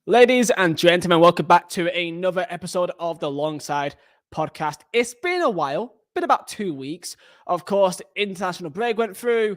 Ladies and gentlemen, welcome back to another episode of the Longside podcast. It's been a while, been about 2 weeks. Of course, the international break went through,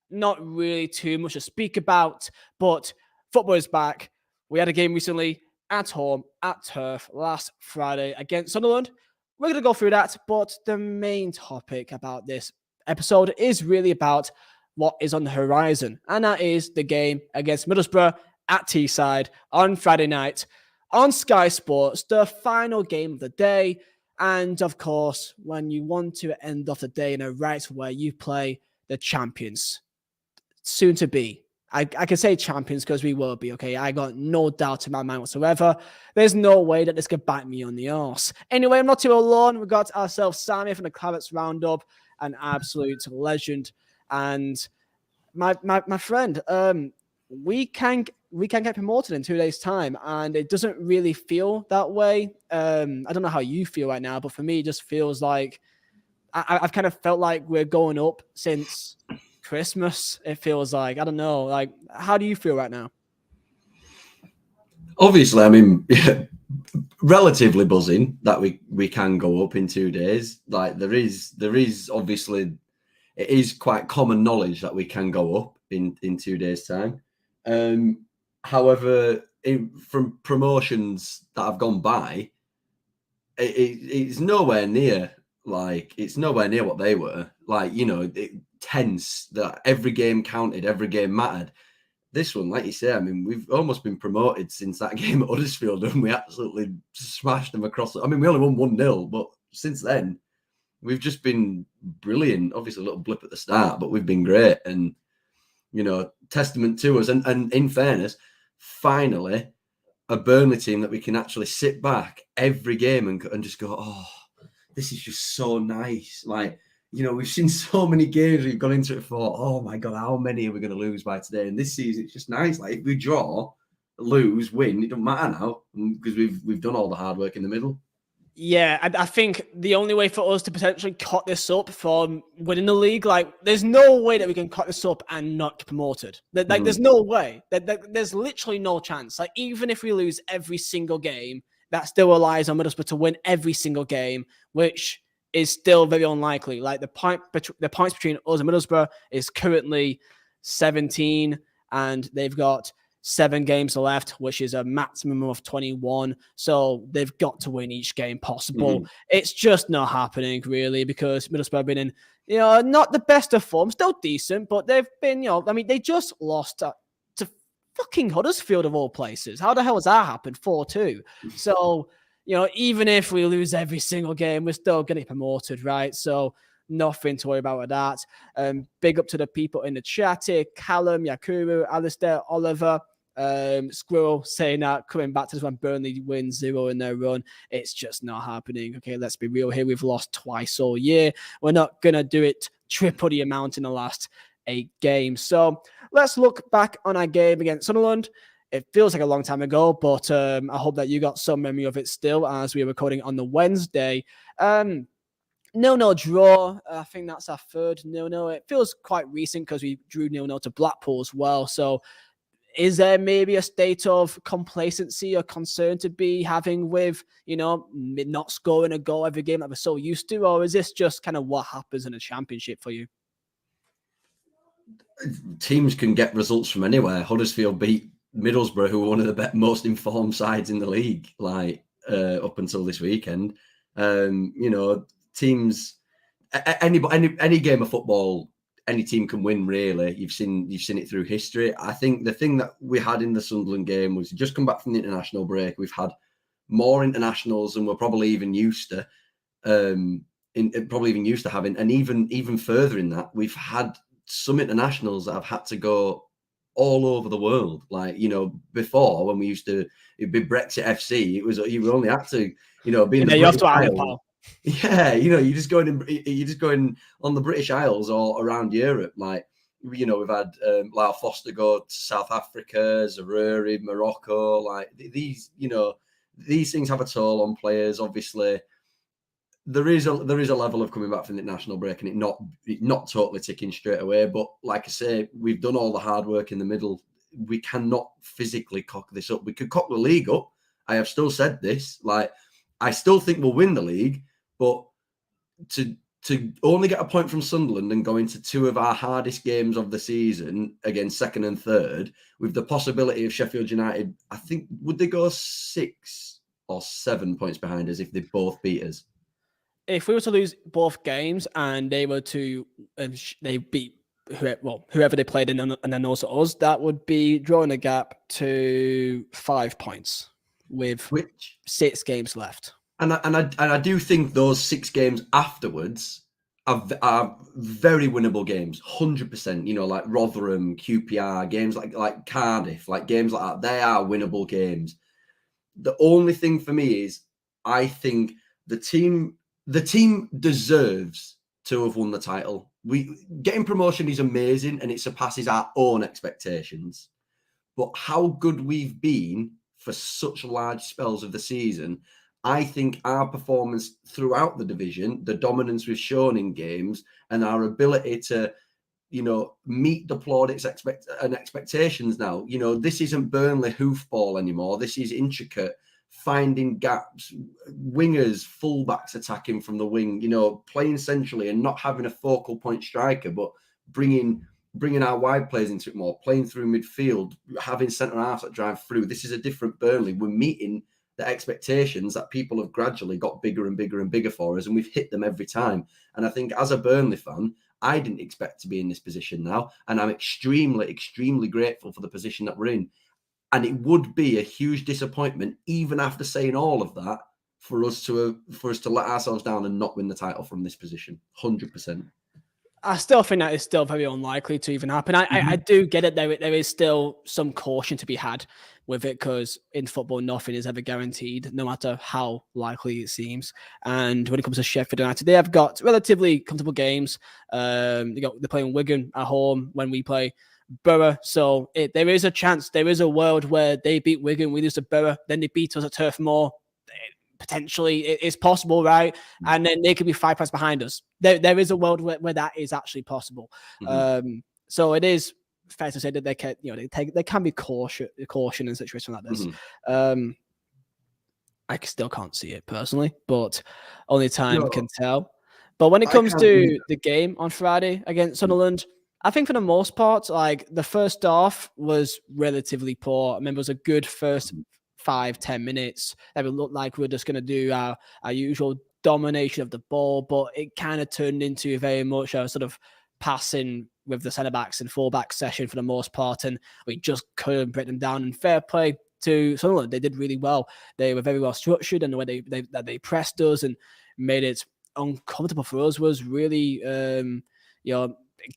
not really too much to speak about, but football is back. We had a game recently at home, at Turf, last Friday against Sunderland. We're going to go through that, but the main topic about this episode is really about what is on the horizon, and that is the game against Middlesbrough at Teesside on Friday night on Sky Sports, the final game of the day. And of course, when you want to end off the day in a right way, you play the champions, soon to be. I can say champions because we will be, okay? I got no doubt in my mind whatsoever. There's no way that this could bite me on the arse. Anyway, I'm not too alone. We got ourselves Sammy from the Clarets Roundup, an absolute legend. And my friend, we can get promoted in 2 days' time, and it doesn't really feel that way. I don't know how you feel right now, but for me, it just feels like I've kind of felt like we're going up since Christmas. It feels like, I don't know, like, how do you feel right now? Obviously, I mean, relatively buzzing that we can go up in 2 days. Like there is obviously, it is quite common knowledge that we can go up in 2 days' time. However, from promotions that have gone by, it's nowhere near what they were. Like, you know, tense, that every game counted, every game mattered. This one, like you say, I mean, we've almost been promoted since that game at Huddersfield, and we absolutely smashed them across. I mean, we only won 1-0, but since then, we've just been brilliant. Obviously, a little blip at the start, but we've been great. And, you know, testament to us. And in fairness, finally, a Burnley team that we can actually sit back every game and just go, oh, this is just so nice. Like, you know, we've seen so many games we've gone into it for, oh my God, how many are we going to lose by today? And this season, it's just nice. Like, if we draw, lose, win, it doesn't matter now because we've done all the hard work in the middle. Yeah, I think the only way for us to potentially cut this up from winning the league, like, there's no way that we can cut this up and not get promoted. Like, there's no way. There's literally no chance. Like, even if we lose every single game, that still relies on Middlesbrough to win every single game, which is still very unlikely. Like, the points between us and Middlesbrough is currently 17, and they've got 7 games left, which is a maximum of 21. So they've got to win each game possible. It's just not happening, really, because Middlesbrough have been in, you know, not the best of form, still decent, but they've been, you know, I mean, they just lost to fucking Huddersfield of all places. How the hell has that happened? 4-2. So, you know, even if we lose every single game, we're still getting promoted, right? So nothing to worry about with that. Big up to the people in the chat here: Callum, Yakuru, Alistair, Oliver, Squirrel saying that coming back to this when Burnley win 0 in their run. It's just not happening. Okay, let's be real here. We've lost twice all year. We're not going to do it triple the amount in the last 8 games. So let's look back on our game against Sunderland. It feels like a long time ago, but I hope that you got some memory of it still as we were recording on the Wednesday. 0-0 draw. I think that's our third 0-0. It feels quite recent because we drew 0-0 to Blackpool as well. So is there maybe a state of complacency or concern to be having with, you know, not scoring a goal every game that we're so used to? Or is this just kind of what happens in a championship for you? Teams can get results from anywhere. Huddersfield beat Middlesbrough, who were one of the most informed sides in the league, like up until this weekend. You know, teams, any game of football, any team can win. Really, you've seen it through history. I think the thing that we had in the Sunderland game was just come back from the international break. We've had more internationals than we're probably even used to. Having, and even further in that, we've had some internationals that have had to go all over the world. Like, you know, before when we used to, it'd be Brexit FC, it was, you only had to, you know, be in the British Isles. Yeah, you know, you're just going on the British Isles or around Europe. Like, you know, we've had Lyle Foster go to South Africa, Zaruri, Morocco. Like, these, you know, these things have a toll on players. Obviously, there is a level of coming back from the international break and it not totally ticking straight away. But like I say, we've done all the hard work in the middle. we cannot physically cock this up. We could cock the league up. I have still said this. Like, I still think we'll win the league, but to only get a point from Sunderland and go into two of our hardest games of the season against second and third, with the possibility of Sheffield United, I think, would they go 6 or 7 points behind us if they both beat us? If we were to lose both games and they were to they beat whoever they played in and then also us, that would be drawing a gap to 5 points with 6 games left. And I do think those 6 games afterwards are very winnable games, 100%. You know, like Rotherham, QPR, games like Cardiff, like games like that. They are winnable games. The only thing for me is I think the team deserves to have won the title. Getting promotion is amazing and it surpasses our own expectations. But how good we've been for such large spells of the season, I think our performance throughout the division, the dominance we've shown in games, and our ability to, you know, meet the plaudits and expectations now. You know, this isn't Burnley hoofball anymore. This is intricate, finding gaps, wingers, fullbacks attacking from the wing, you know, playing centrally and not having a focal point striker, but bringing our wide players into it more, playing through midfield, having centre halves that drive through. This is a different Burnley. We're meeting the expectations that people have gradually got bigger and bigger and bigger for us, and we've hit them every time. And I think as a Burnley fan, I didn't expect to be in this position now, and I'm extremely, extremely grateful for the position that we're in. And it would be a huge disappointment, even after saying all of that, for us to let ourselves down and not win the title from this position. 100%. I still think that is still very unlikely to even happen. I do get it. There is still some caution to be had with it, because in football, nothing is ever guaranteed, no matter how likely it seems. And when it comes to Sheffield United, they have got relatively comfortable games. They're playing Wigan at home when we play Borough. So there is a chance, there is a world where they beat Wigan, we lose to Borough, then they beat us at Turf Moor. Potentially, it's possible, right? And then they could be 5 points behind us. There is a world where that is actually possible. So it is fair to say that they can be caution in a situation like this. I still can't see it personally, but only time can tell. But when it comes to the game on Friday against Sunderland, I think for the most part, like the first half was relatively poor. I remember it was a good first 5-10 minutes. It looked like we were just going to do our usual domination of the ball, but it kind of turned into very much a sort of passing with the centre backs and full back session for the most part, and we just couldn't break them down. And fair play to Sunderland, they did really well. They were very well structured, and the way they pressed us and made it uncomfortable for us was really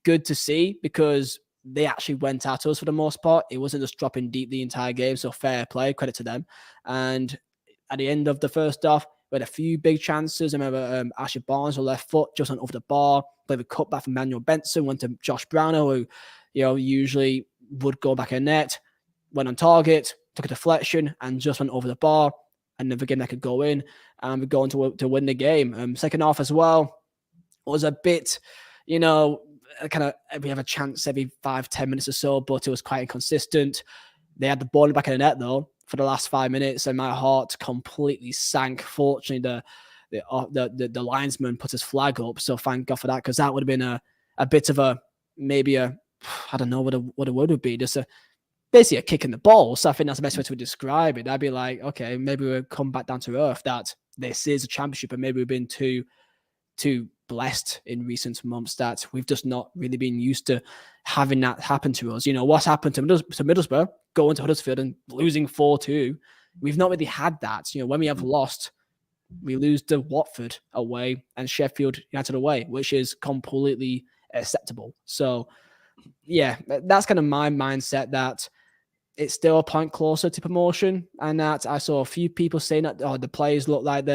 good to see, because they actually went at us for the most part. It wasn't just dropping deep the entire game, so fair play, credit to them. And at the end of the first half, we had a few big chances. I remember Ashley Barnes with left foot just went over the bar, played a cutback from Manuel Benson, went to Josh Browner, who usually would go back in net, went on target, took a deflection, and just went over the bar. Another game that could go in, and we're going to win the game. Second half as well was a bit, kind of, we have a chance every 5-10 minutes or so, but it was quite inconsistent. They had the ball in the back of the net though for the last 5 minutes, and my heart completely sank. Fortunately, the linesman put his flag up, so thank God for that, because that would have been a bit of I don't know what a word would be, just basically a kick in the ball. So I think that's the best way to describe it. I'd be like, okay, maybe we'll come back down to earth, that this is a championship, and maybe we've been too blessed in recent months that we've just not really been used to having that happen to us. What's happened to Middlesbrough, going to Huddersfield and losing 4-2. We've not really had that. When we have lost, we lose to Watford away and Sheffield United away, which is completely acceptable. So yeah, that's kind of my mindset, that it's still a point closer to promotion, and that I saw a few people saying that the players look like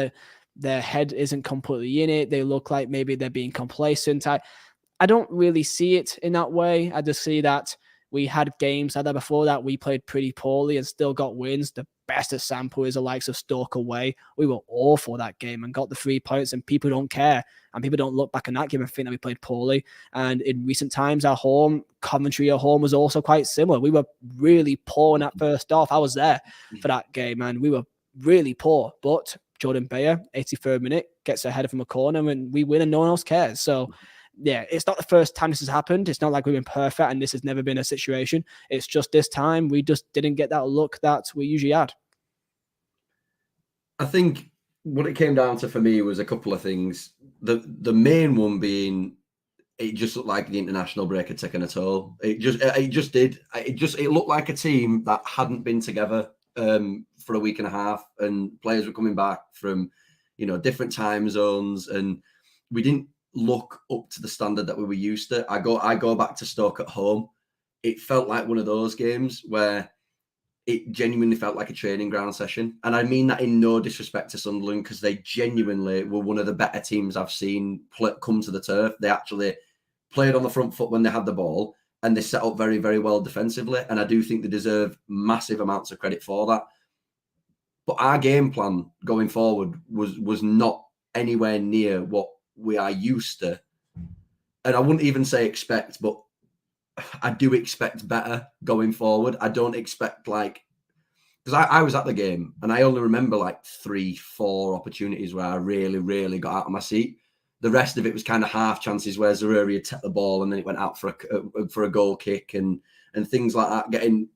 their head isn't completely in it. They look like maybe they're being complacent. I don't really see it in that way. I just see that we had games like that before that we played pretty poorly and still got wins. The best example is the likes of Stoke away. We were awful that game and got the 3 points, and people don't care. And people don't look back on that game and think that we played poorly. And in recent times, our home, Coventry at home, was also quite similar. We were really poor in that first half. I was there for that game, and we were really poor. But Jordan Bayer, 83rd minute, gets ahead from a corner, and we win, and no one else cares. So, yeah, it's not the first time this has happened. It's not like we've been perfect, and this has never been a situation. It's just this time we just didn't get that look that we usually had. I think what it came down to for me was a couple of things. The main one being, it just looked like the international break had taken a toll. It just did. It looked like a team that hadn't been together for a week and a half, and players were coming back from, different time zones, and we didn't look up to the standard that we were used to. I go back to Stoke at home. It felt like one of those games where it genuinely felt like a training ground session. And I mean that in no disrespect to Sunderland, because they genuinely were one of the better teams I've seen come to the turf. They actually played on the front foot when they had the ball, and they set up very, very well defensively. And I do think they deserve massive amounts of credit for that. But our game plan going forward was not anywhere near what we are used to. And I wouldn't even say expect, but I do expect better going forward. I don't expect because I was at the game and I only remember 3-4 opportunities where I really, really got out of my seat. The rest of it was kind of half chances where Zaroury had tapped the ball and then it went out for a goal kick and things like that.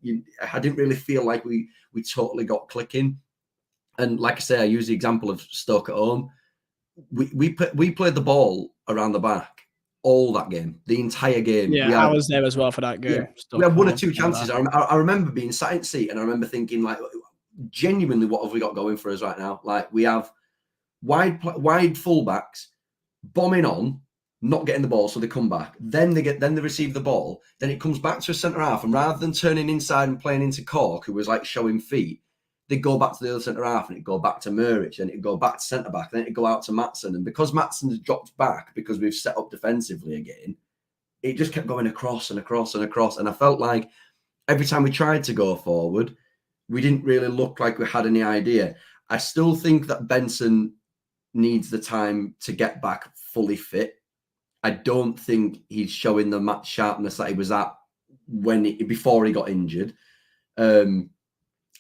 I didn't really feel like we totally got clicking. And like I say, I use the example of Stoke at home. We played the ball around the back all that game, the entire game. Yeah, I was there as well for that game. Yeah, we had 1 or 2 chances. I remember being sat in seat and I remember thinking, genuinely, what have we got going for us right now? We have wide fullbacks bombing on, not getting the ball, so they come back. Then they receive the ball. Then it comes back to a centre half, and rather than turning inside and playing into Cork, who was showing feet, they go back to the other centre half, and it go back to Muric, and it go back to centre back, then it go out to Maatsen. And because Maatsen has dropped back because we've set up defensively again, it just kept going across and across and across. And I felt like every time we tried to go forward, we didn't really look like we had any idea. I still think that Benson needs the time to get back fully fit. I don't think he's showing the match sharpness that he was at before he got injured.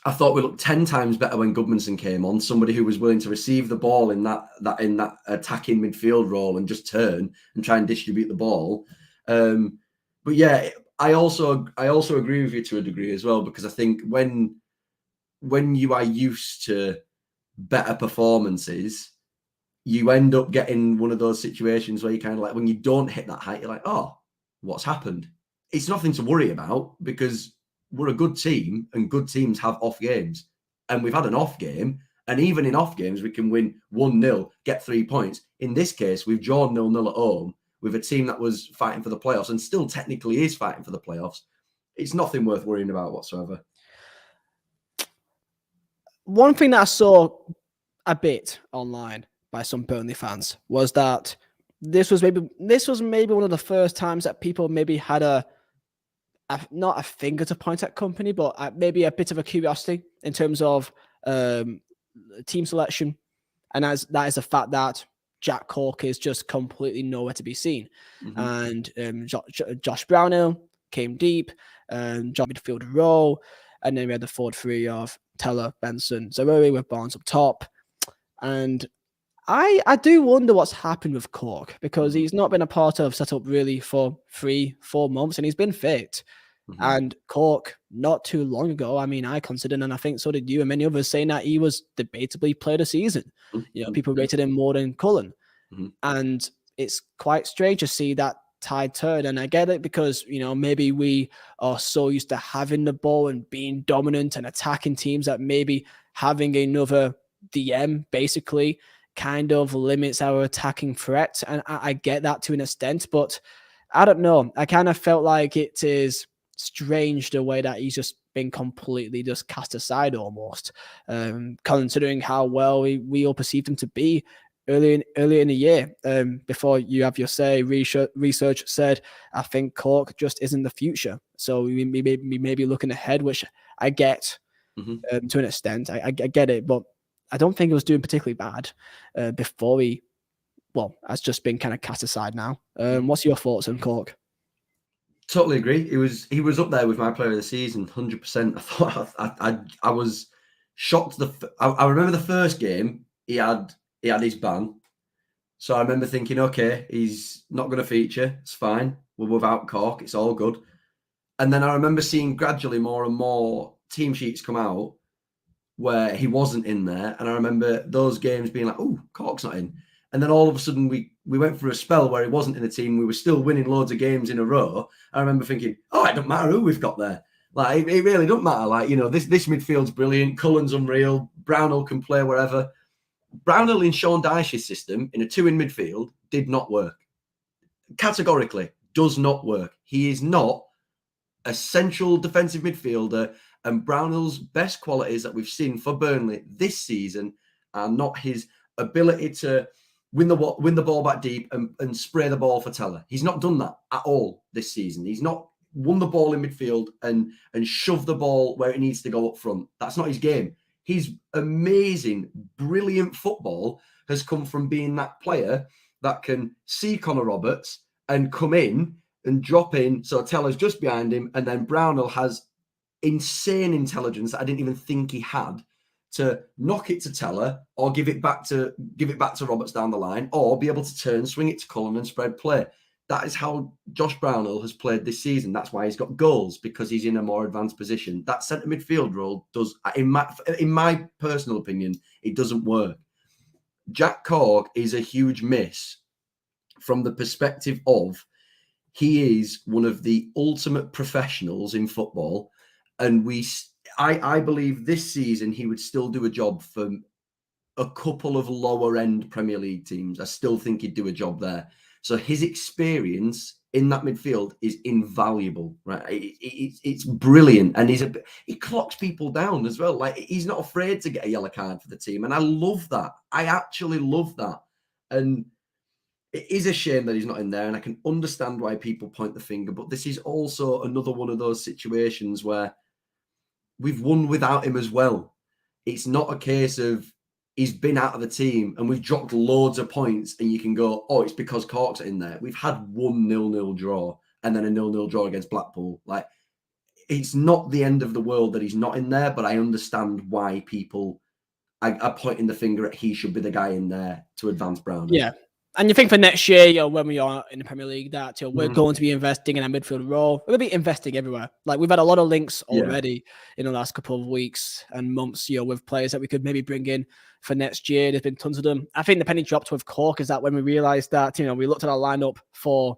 I thought we looked 10 times better when Goodmanson came on, somebody who was willing to receive the ball in that attacking midfield role and just turn and try and distribute the ball. But yeah, I also agree with you to a degree as well, because I think when you are used to better performances, you end up getting one of those situations where you kind of when you don't hit that height, you're like, oh, what's happened? It's nothing to worry about because we're a good team and good teams have off games. And we've had an off game. And even in off games, we can win 1-0, get 3 points. In this case, we've drawn 0-0 at home with a team that was fighting for the playoffs and still technically is fighting for the playoffs. It's nothing worth worrying about whatsoever. One thing that I saw a bit online by some Burnley fans was that this was maybe one of the first times that people maybe had not a finger to point at Kompany, but maybe a bit of a curiosity in terms of team selection. And that is the fact that Jack Cork is just completely nowhere to be seen. Mm-hmm. And Josh Brownhill came deep, John midfield row, and then we had the forward three of Teller, Benson, Zaroury with Barnes up top. And I do wonder what's happened with Cork, because he's not been a part of setup really for 3-4 months, and he's been fit. Mm-hmm. And Cork, not too long ago, I mean, I considered, and I think so did you and many others, saying that he was debatably player of the season. Mm-hmm. You know, people rated him more than Cullen. Mm-hmm. And it's quite strange to see that tide turn. And I get it because, you know, maybe we are so used to having the ball and being dominant and attacking teams that maybe having another DM basically kind of limits our attacking threat. And I get that to an extent, but I don't know. I kind of felt like it is strange the way that he's just been completely just cast aside almost, considering how well we all perceived him to be early in the year. Before you have your say, research said, I think Cork just isn't the future. So we may be looking ahead, which I get. to an extent. I get it, but I don't think he was doing particularly bad before he, has just been kind of cast aside now. What's your thoughts on Cork? Totally agree. He was up there with my player of the season, 100%. I thought I was shocked. I remember the first game he had his ban, so I remember thinking, okay, he's not going to feature. It's fine. We're without Cork. It's all good. And then I remember seeing gradually more and more team sheets come out where he wasn't in there, and I remember those games being like, "Oh, Cork's not in." And then all of a sudden, we went through a spell where he wasn't in the team. We were still winning loads of games in a row. I remember thinking, "Oh, it doesn't matter who we've got there. Like, it really doesn't matter. Like, this midfield's brilliant. Cullen's unreal. Brownhill can play wherever." Brownhill in Sean Dyche's system in a 2 in midfield did not work. Categorically, does not work. He is not a central defensive midfielder, and Brownhill's best qualities that we've seen for Burnley this season are not his ability to win the ball back deep and spray the ball for Teller. He's not done that at all this season. He's not won the ball in midfield and shoved the ball where it needs to go up front. That's not his game. His amazing, brilliant football has come from being that player that can see Connor Roberts and come in and drop in, so Teller's just behind him, and then Brownhill has insane intelligence that I didn't even think he had to knock it to Teller or give it back to Roberts down the line, or be able to turn, swing it to Cullen and spread play. That is how Josh Brownhill has played this season. That's why he's got goals, because he's in a more advanced position. That centre midfield role does, in my personal opinion, it doesn't work. Jack Cork is a huge miss from the perspective of he is one of the ultimate professionals in football. And I believe this season he would still do a job for a couple of lower end Premier League teams. I still think he'd do a job there. So his experience in that midfield is invaluable, right? It's brilliant. And he clocks people down as well. Like, he's not afraid to get a yellow card for the team. And I love that. I actually love that. And it is a shame that he's not in there, and I can understand why people point the finger, but this is also another one of those situations where we've won without him as well. It's not a case of he's been out of the team and we've dropped loads of points and you can go, oh, it's because Cork's in there. We've had 1 0-0 draw and then a 0-0 draw against Blackpool. Like, it's not the end of the world that he's not in there, but I understand why people are pointing the finger at he should be the guy in there to advance Brown. Yeah. And you think for next year, when we are in the Premier League, that we're going to be investing in a midfield role. We're going to be investing everywhere. Like, we've had a lot of links already in the last couple of weeks and months, with players that we could maybe bring in for next year. There's been tons of them. I think the penny dropped with Cork is that when we realised that, we looked at our lineup for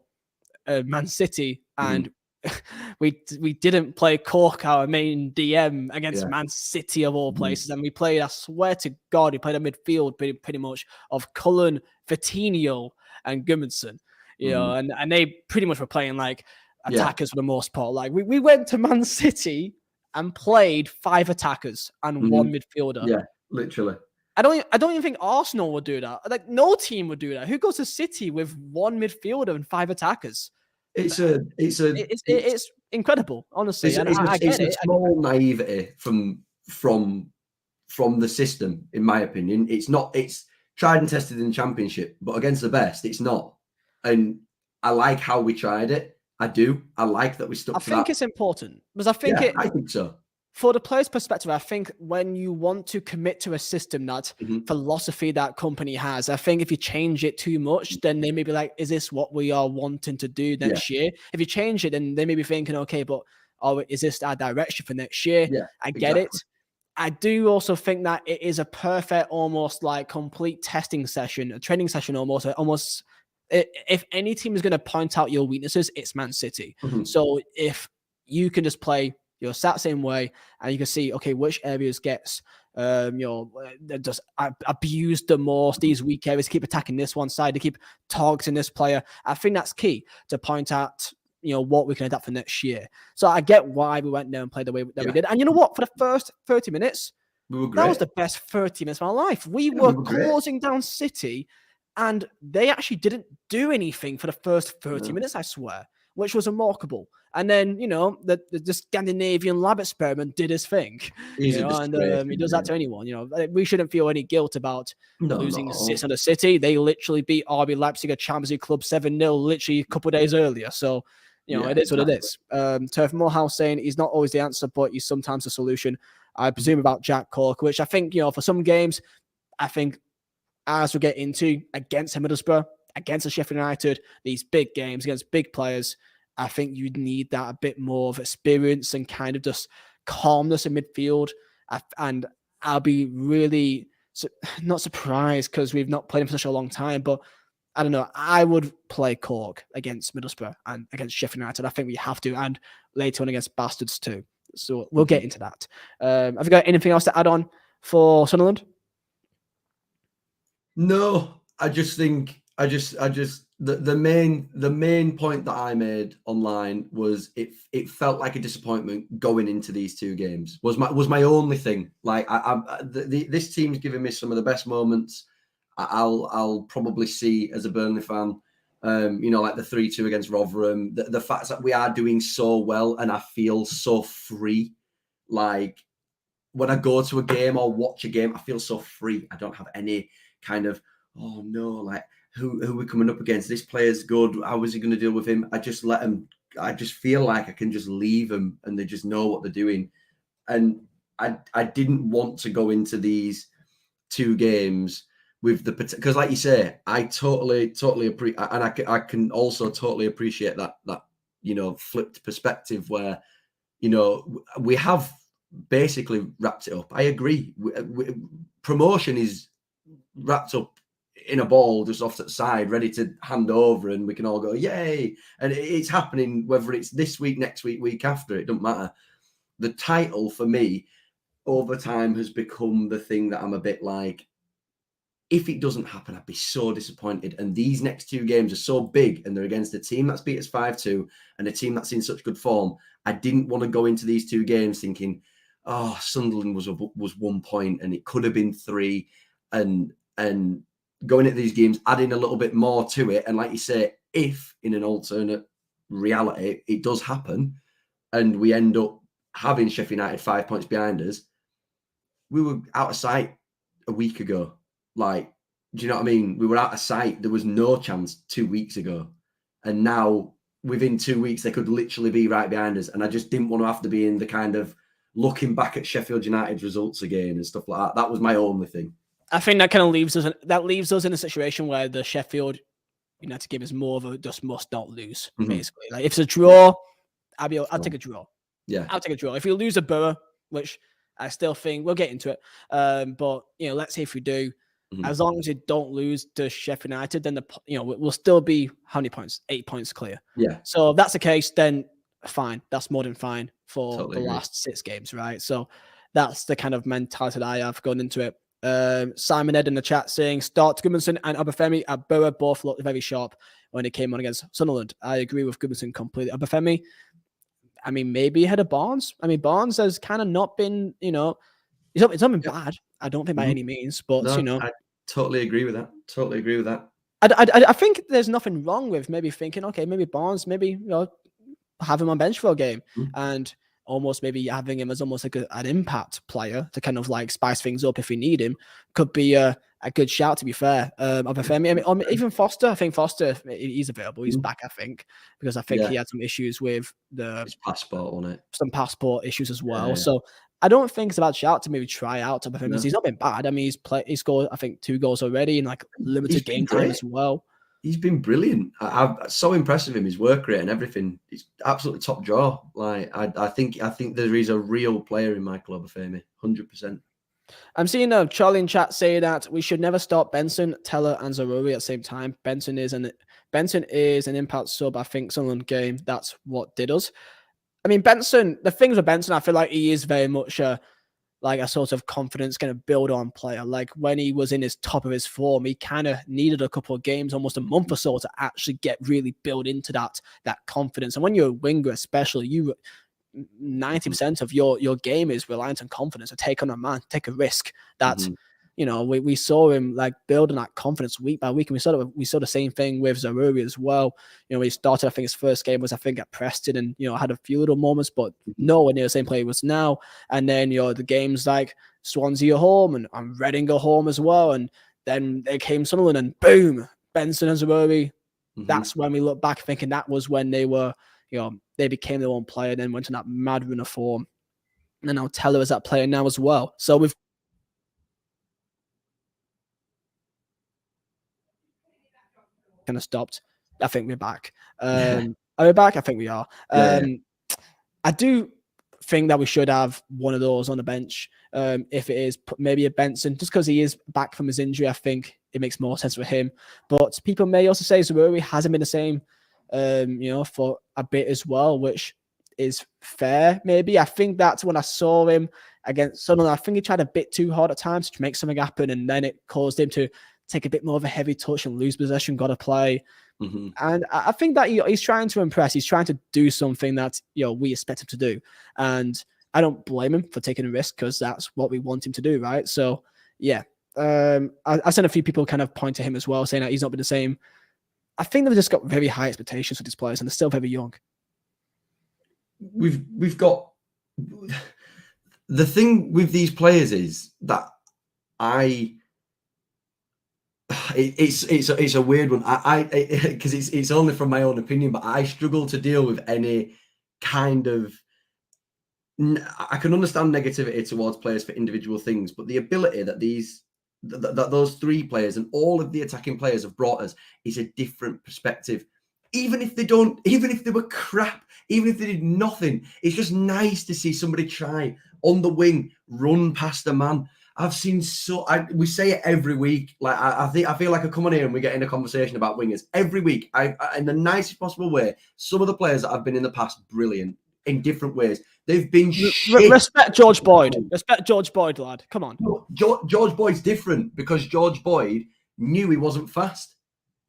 Man City and we didn't play Cork, our main DM, against Man City of all places. And we played, I swear to God, we played a midfield pretty much of Cullen, Coutinho, and Gudmundsson, and they pretty much were playing like attackers for the most part. Like, we went to Man City and played 5 attackers and 1 midfielder. Yeah, literally. I don't even think Arsenal would do that. Like, no team would do that. Who goes to City with 1 midfielder and 5 attackers? It's incredible, honestly. It's a small naivety from the system, in my opinion. It's tried and tested in the Championship, but against the best, it's not. And I like how we tried it. I do. I like that we stuck to that. I think it's important because I think so. For the player's perspective, I think when you want to commit to a system, that philosophy that Kompany has, I think if you change it too much, then they may be like, is this what we are wanting to do next year? If you change it, then they may be thinking, okay, but is this our direction for next year? Yeah, I get it. I do also think that it is a perfect, almost like complete testing session, a training session almost. If any team is going to point out your weaknesses, it's Man City. So if you can just play your sat same way, and you can see, okay, which areas gets just abused the most, these weak areas, keep attacking this one side, to keep targeting this player. I think that's key to point out, what we can adapt for next year. So I get why we went there and played the way that we did. And you know what? For the first 30 minutes, that was the best 30 minutes of my life. We were closing down City, and they actually didn't do anything for the first 30 minutes, I swear. which was remarkable. And then, the Scandinavian lab experiment did his thing, He's a and disgrace, he does that to anyone. We shouldn't feel any guilt about no, losing not at 6 all. under City. They literally beat RB Leipzig, a Champions League club, 7-0, literally a couple of days earlier. So, it is what it is. Turf Morehouse saying he's not always the answer, but he's sometimes the solution. I presume about Jack Cork, which I think, for some games, I think as we get into against Middlesbrough, against the Sheffield United, these big games against big players, I think you need that a bit more of experience and kind of just calmness in midfield. And I'll be really not surprised because we've not played him for such a long time, but I don't know. I would play Cork against Middlesbrough and against Sheffield United. I think we have to, and later on against Bastards too. So we'll get into that. Have you got anything else to add on for Sunderland? No, I just think the main point that I made online was it felt like a disappointment going into these two games was my only thing. Like this team's given me some of the best moments I'll probably see as a Burnley fan. Like the 3-2 against Rotherham, the fact that we are doing so well and I feel so free. Like when I go to a game or watch a game, I feel so free. I don't have any kind of, oh no, like who are we coming up against? This player's good. How is he going to deal with him? I just let him. I just feel like I can just leave them and they just know what they're doing. And I didn't want to go into these two games with because, like you say, I totally appreciate, and I can also totally appreciate that flipped perspective where we have basically wrapped it up. I agree. Promotion is wrapped up in a ball just off to the side, ready to hand over, and we can all go, yay. And it's happening, whether it's this week, next week, week after, it doesn't matter. The title for me over time has become the thing that I'm a bit like, if it doesn't happen, I'd be so disappointed. And these next two games are so big, and they're against a team that's beat us 5-2 and a team that's in such good form. I didn't want to go into these two games thinking, oh, Sunderland was 1 point and it could have been 3, and going into these games, adding a little bit more to it. And like you say, if in an alternate reality, it does happen and we end up having Sheffield United 5 points behind us, we were out of sight a week ago. Like, do you know what I mean? We were out of sight. There was no chance 2 weeks ago. And now within 2 weeks, they could literally be right behind us. And I just didn't want to have to be in the kind of looking back at Sheffield United's results again and stuff like that. That was my only thing. I think that kind of leaves us in a situation where the Sheffield United game is more of a just must not lose, basically. Like if it's a draw, I'll take a draw. Yeah. I'll take a draw. If we lose a Borough, which I still think we'll get into it. But let's see if we do. As long as we don't lose to Sheffield United, then we'll still be how many points? 8 points clear. Yeah. So if that's the case, then fine. That's more than fine for Totally the agree. last 6 games, right? So that's the kind of mentality that I have going into it. Simon Ed in the chat saying start Gudmundsson and Obafemi at Borough both looked very sharp when it came on against Sunderland. I agree with Gudmundsson completely. Obafemi, I mean, maybe ahead of Barnes. I mean, Barnes has kind of not been, it's not been bad. I don't think by any means, but I totally agree with that. I think there's nothing wrong with maybe thinking, okay, maybe Barnes, maybe have him on bench for a game and almost maybe having him as almost like an impact player to kind of like spice things up if we need him could be a good shout, to be fair. Obafemi, I mean, even Foster. I think Foster, he's available. He's back, I think, because I think he had some issues with his passport on it. Some passport issues as well. Yeah. So I don't think it's a bad shout to maybe try out Obafemi. No. He's not been bad. I mean, he scored, I think, 2 goals already in like limited game time as well. He's been brilliant. I'm so impressed with him, his work rate and everything. He's absolutely top draw. Like I think there is a real player in Michael Obafemi, 100%. I'm seeing Charlie in chat say that we should never start Benson, Teller, and Zaruri at the same time. Benson is an impact sub. I think Sunderland game. That's what did us. I mean, Benson. The things with Benson, I feel like he is very much like a sort of confidence kind of build on player. Like when he was in his top of his form, he kind of needed a couple of games, almost a month or so, to actually get really built into that confidence. And when you're a winger, especially, 90% of your game is reliant on confidence. To take on a man, take a risk. That we saw him like building that confidence week by week, and we saw the same thing with Zaroury as well. He started, I think his first game was, I think, at Preston, and had a few little moments, but nowhere near the same player he was now. And then the games like Swansea at home and Reading at home as well, and then they came Sunderland, and boom, Benson and Zaroury. That's when we look back thinking that was when they were, they became their own player, then went on that mad run of form. And now Teller is that player now as well. So we've kind of stopped. I think we're back. Are we back? I think we are. I do think that we should have one of those on the bench. If it is maybe a Benson, just because he is back from his injury, I think it makes more sense for him. But people may also say Zaroury hasn't been the same, for a bit as well, which is fair. Maybe I think that's when I saw him against Sunderland. I think he tried a bit too hard at times to make something happen, and then it caused him to take a bit more of a heavy touch and lose possession, got to play. And I think that he's trying to impress. He's trying to do something that we expect him to do, and I don't blame him for taking a risk because that's what we want him to do, right? So yeah, I seen a few people kind of point to him as well, saying that he's not been the same. I think they've just got very high expectations for these players, and they're still very young. We've got the thing with these players is that it's a weird one. Because it's only from my own opinion, but I struggle to deal with any kind of. I can understand negativity towards players for individual things, but the ability that those three players and all of the attacking players have brought us is a different perspective. Even if they were crap, even if they did nothing, it's just nice to see somebody try on the wing, run past a man. I've seen we say it every week. Like I feel like I come on here and we get in a conversation about wingers every week. I in the nicest possible way. Some of the players that I've been in the past, brilliant in different ways. They've been shit. Respect George Boyd. Respect George Boyd, lad. Come on. No, George Boyd's different because George Boyd knew he wasn't fast.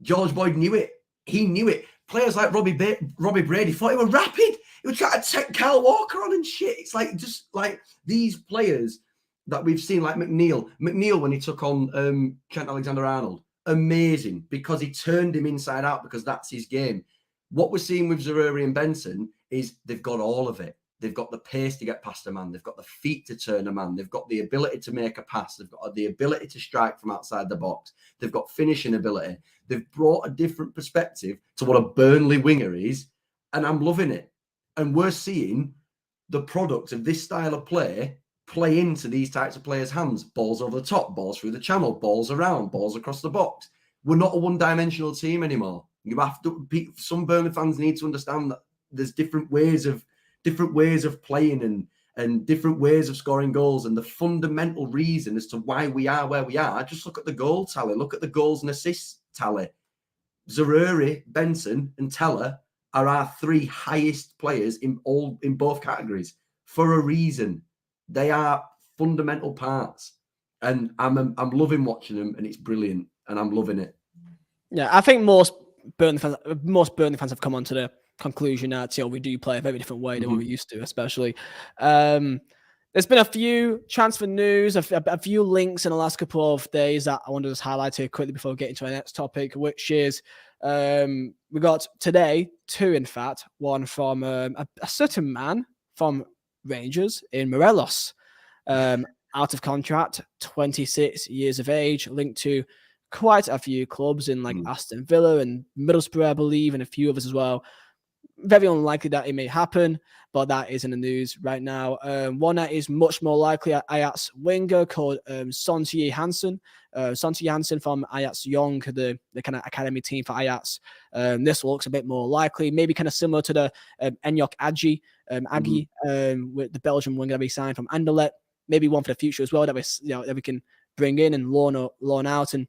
George Boyd knew it. He knew it. Players like Robbie Brady thought he was rapid. He was trying to take Kyle Walker on and shit. It's like just like these players that we've seen, like McNeil. McNeil, when he took on Trent Alexander-Arnold, amazing because he turned him inside out because that's his game. What we're seeing with Zaroury and Benson is they've got all of it. They've got the pace to get past a man. They've got the feet to turn a man. They've got the ability to make a pass. They've got the ability to strike from outside the box. They've got finishing ability. They've brought a different perspective to what a Burnley winger is, and I'm loving it. And we're seeing the product of this style of play into these types of players' hands. Balls over the top, balls through the channel, balls around, balls across the box. We're not a one-dimensional team anymore. You have to. Some Burnley fans need to understand that there's different ways of playing and different ways of scoring goals. And the fundamental reason as to why we are where we are, just look at the goal tally, look at the goals and assists tally. Zaroury, Benson, and Teller are our three highest players in both categories for a reason. They are fundamental parts, and I'm loving watching them, and it's brilliant, and I'm loving it. Yeah, I think most Burnley fans have come on to the conclusion that we do play a very different way than what we used to, especially. There's been a few transfer news, a few links in the last couple of days that I want to just highlight here quickly before we get into our next topic, which is we got today two, in fact, one from a certain man from Rangers in Morelos, out of contract, 26 years of age, linked to quite a few clubs in like Aston Villa and Middlesbrough, I believe, and a few others as well. Very unlikely that it may happen, but that is in the news right now. One that is much more likely, Ajax winger called Sontier Hansen. Sontier Hansen from Ajax Young, the kind of academy team for Ajax. This looks a bit more likely, maybe kind of similar to the Enyok Aggie, with the Belgian winger that we signed from Anderlecht. Maybe one for the future as well that we can bring in and loan out and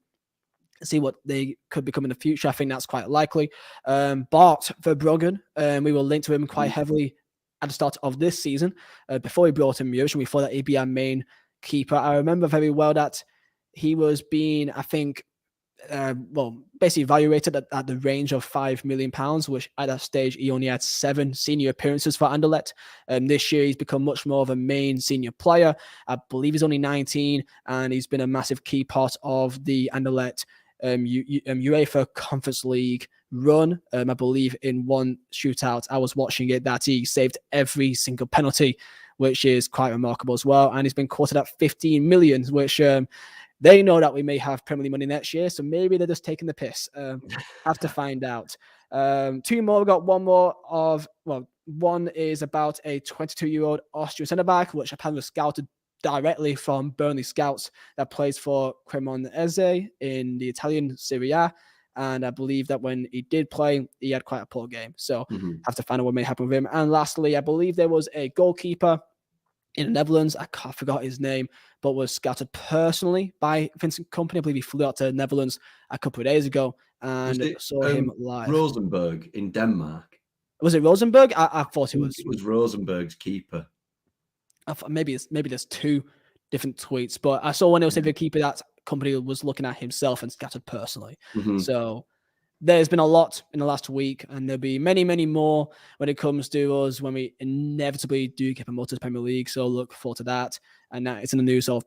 see what they could become in the future. I think that's quite likely. Bart Verbruggen, we were linked to him quite heavily at the start of this season. Before we brought him Murish, and we thought that he'd be our main keeper. I remember very well that he was being, I think, basically evaluated at the range of £5 million, which at that stage he only had 7 senior appearances for Anderlecht. This year he's become much more of a main senior player. I believe he's only 19, and he's been a massive key part of the Anderlecht UEFA Conference League run. I believe in one shootout I was watching it that he saved every single penalty, which is quite remarkable as well. And he's been quoted at 15 million, which they know that we may have Premier League money next year, so maybe they're just taking the piss. Have to find out. 2 more. We've got one is about a 22-year-old Austrian centre-back, which apparently was scouted directly from Burnley scouts that plays for Cremonese in the Italian Serie A. And I believe that when he did play, he had quite a poor game. So have to find out what may happen with him. And lastly, I believe there was a goalkeeper in the Netherlands, I forgot his name, but was scouted personally by Vincent Kompany. I believe he flew out to the Netherlands a couple of days ago and saw him live. Rosenberg in Denmark. Was it Rosenberg? I thought it was. It was Rosenberg's keeper. Maybe there's 2 different tweets, but I saw one that was the keeper that Kompany was looking at himself and scouted personally. So there's been a lot in the last week, and there'll be many, many more when it comes to us when we inevitably do get promoted to Premier League. So look forward to that. And that is in the news of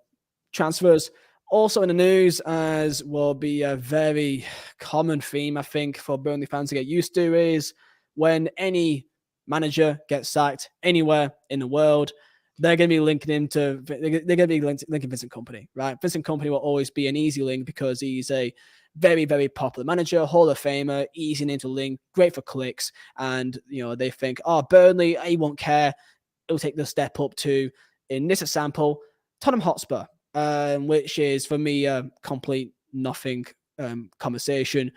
transfers. Also in the news, as will be a very common theme, I think, for Burnley fans to get used to, is when any manager gets sacked anywhere in the world, they're going to be linking him to, they're going to be linking Vincent Kompany, right? Vincent Kompany will always be an easy link because he's a very, very popular manager, Hall of Famer, easy name to link, great for clicks. And, they think, Burnley, he won't care. He'll take the step up to, in this example, Tottenham Hotspur, which is, for me, a complete nothing conversation.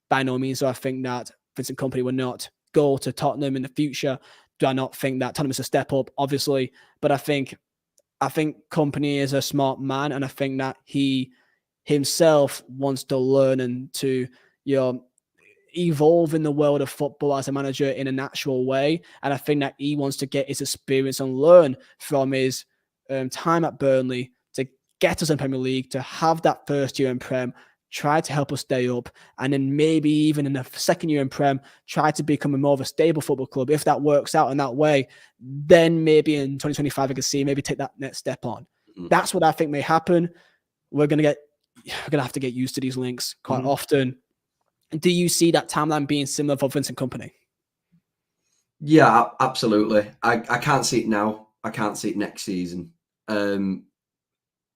By no means do I think that Vincent Kompany will not go to Tottenham in the future. Do I not think that Tottenham is a step up? Obviously. But I think Kompany is a smart man, and I think that he himself wants to learn and to evolve in the world of football as a manager in a natural way. And I think that he wants to get his experience and learn from his time at Burnley to get us in Premier League, to have that first year in Prem, try to help us stay up, and then maybe even in the second year in Prem, try to become a more of a stable football club. If that works out in that way, then maybe in 2025 I can see maybe take that next step on. That's what I think may happen. We're gonna have to get used to these links quite often. Do you see that timeline being similar for Vincent Kompany? Yeah, absolutely. I can't see it now. I can't see it next season.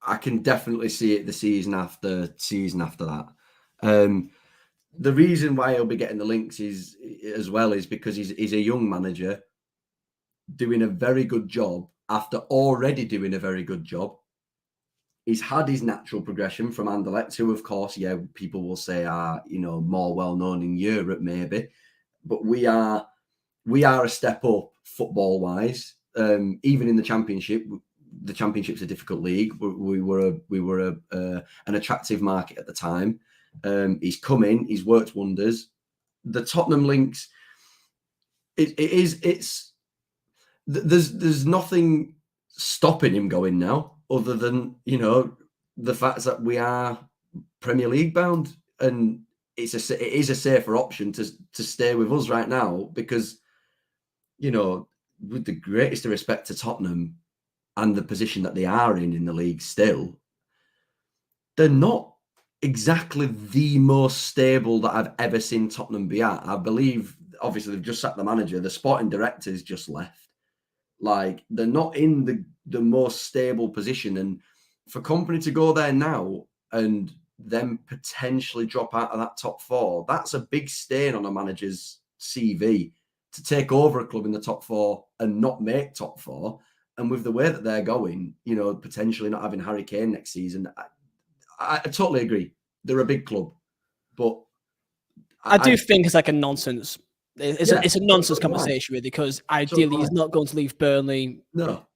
I can definitely see it the season after that. The reason why he'll be getting the links is because he's a young manager doing a very good job after already doing a very good job. He's had his natural progression from Anderlecht, who, of course, people will say are, more well-known in Europe, maybe. But we are a step up football-wise. Even in the Championship, the Championship's a difficult league. We were an attractive market at the time. He's come in, he's worked wonders. The Tottenham links, there's nothing stopping him going now, other than the fact that we are Premier League bound, and it is a safer option to stay with us right now, because with the greatest of respect to Tottenham and the position that they are in the league still, they're not exactly the most stable that I've ever seen Tottenham be at. I believe, obviously, they've just sacked the manager. The sporting director's just left. Like, they're not in the most stable position. And for Kompany to go there now and then potentially drop out of that top 4, that's a big stain on a manager's CV, to take over a club in the top 4 and not make top 4. And with the way that they're going, potentially not having Harry Kane next season, I totally agree. They're a big club, but I do think it's like a nonsense. It's a nonsense conversation, really, because ideally he's not going to leave Burnley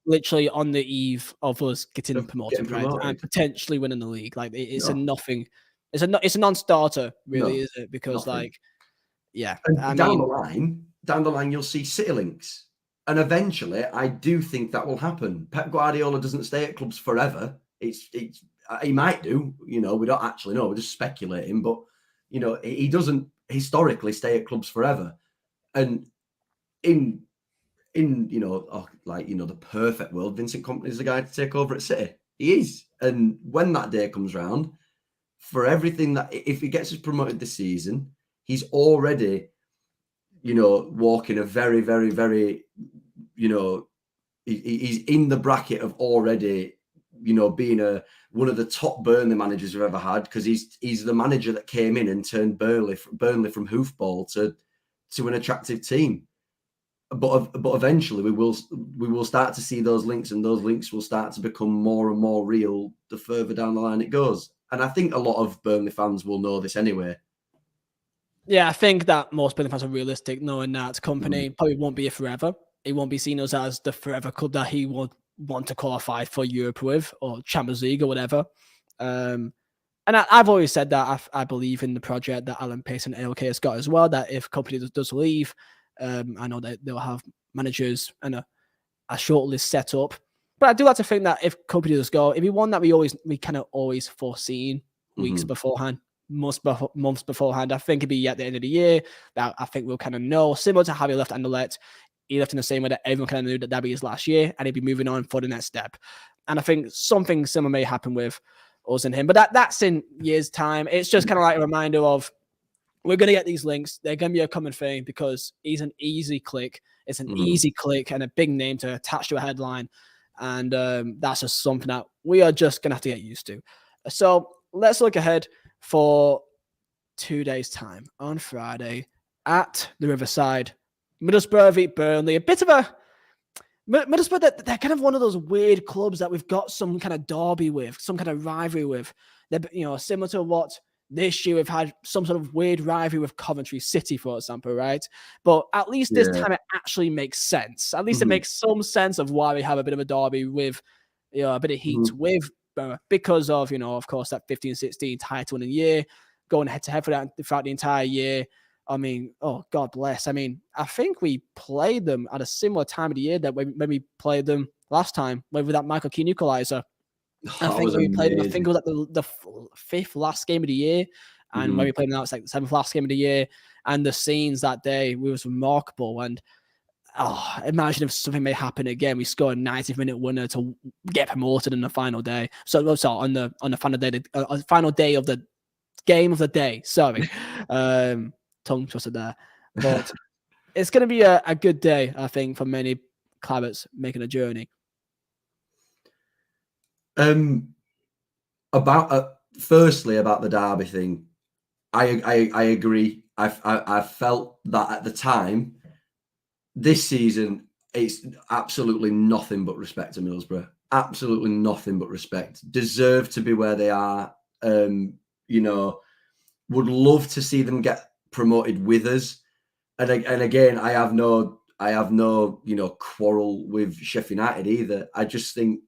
literally on the eve of us getting promoted, right? And potentially winning the league. Like, it's a nothing. It's a non-starter, really, is it? Because nothing. And down the line, you'll see City links. And eventually, I do think that will happen. Pep Guardiola doesn't stay at clubs forever. He might do. We don't actually know. We're just speculating. But he doesn't historically stay at clubs forever. And in the perfect world, Vincent Kompany is the guy to take over at City. He is. And when that day comes round, for everything that, if he gets us promoted this season, he's already, walking a very, very, very, he's in the bracket of already, being one of the top Burnley managers we've ever had, because he's the manager that came in and turned Burnley from hoofball to an attractive team. But eventually we will start to see those links, and those links will start to become more and more real the further down the line it goes. And I think a lot of Burnley fans will know this anyway. Yeah, I think that most Burnley fans are realistic, knowing that Kompany probably won't be here forever. He won't be seen as the forever club that he would want to qualify for Europe with, or Champions League or whatever. And I've always said that I believe in the project that Alan Pace and ALK has got as well, that if Kompany does leave, I know that they'll have managers and a short list set up. But I do like to think that if Kompany does go, it'd be one that we kind of always foreseen weeks beforehand, months beforehand. I think it'd be at the end of the year that I think we'll kind of know, similar to how he left Anderlecht. He left in the same way that everyone kind of knew that that'd be his last year, and he'd be moving on for the next step. And I think something similar may happen with us and him, but that's in years' time. It's just kind of like a reminder of, we're going to get these links. They're going to be a common thing because he's an easy click. It's an easy click and a big name to attach to a headline. And that's just something that we are just going to have to get used to. So let's look ahead for 2 days' time on Friday at the Riverside. Middlesbrough v Burnley. A bit of a Middlesbrough, they're kind of one of those weird clubs that we've got some kind of derby with, some kind of rivalry with. They're, similar to what this year we've had some sort of weird rivalry with Coventry City, for example, right? But at least this time it actually makes sense. At least it makes some sense of why we have a bit of a derby with, a bit of heat with because of, of course, that 15-16 title in a year, going head to head for that throughout the entire year. I mean, oh, God bless. I mean, I think we played them at a similar time of the year that when we played them last time, with that Michael Keane equaliser. I think we played them, I think it was like the fifth last game of the year. And when we played them now, it's like the seventh last game of the year. And the scenes that day was remarkable. And imagine if something may happen again. We score a 90th minute winner to get promoted in the final day. So on the final day of the game of the day. Sorry. Tongue twisted there. But it's going to be a good day, I think, for many clabbers making a journey. Firstly, about the derby thing, I agree. I felt that at the time, this season, it's absolutely nothing but respect to Middlesbrough. Absolutely nothing but respect. Deserve to be where they are. Would love to see them get promoted with us. And again, I have no quarrel with Sheffield United either. I just think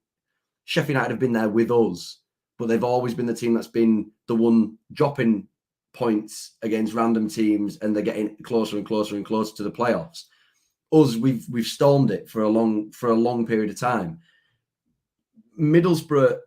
Sheffield United have been there with us, but they've always been the team that's been the one dropping points against random teams, and they're getting closer and closer and closer to the playoffs. Us, we've stormed it for a long period of time. Middlesbrough